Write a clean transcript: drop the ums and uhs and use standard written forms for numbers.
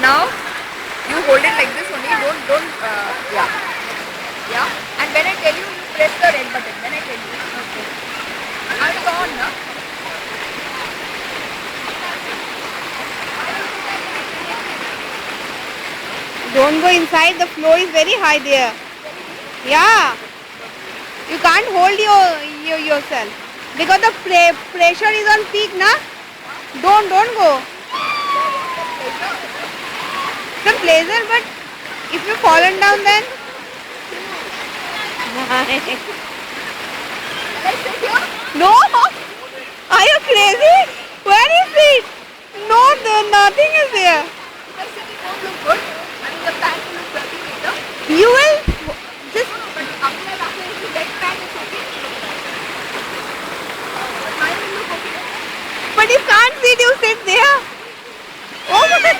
Now you hold it like this only. Don't. Yeah. Yeah. And when I tell you, you press the red button. When I tell you. Okay. Now it's on, na? Don't go inside. The floor is very high there. Yeah. You can't hold yourself because the pressure is on peak, na? Don't go. The pleasure, but if you fallen down, then. No. Are you crazy? Where is it? No, nothing is there. If I sit, it won't look good. And the pant will look dirty later. You will just. But after if you get pant, it's okay. But mine will look okay. But you can't sit. You sit there. Oh my.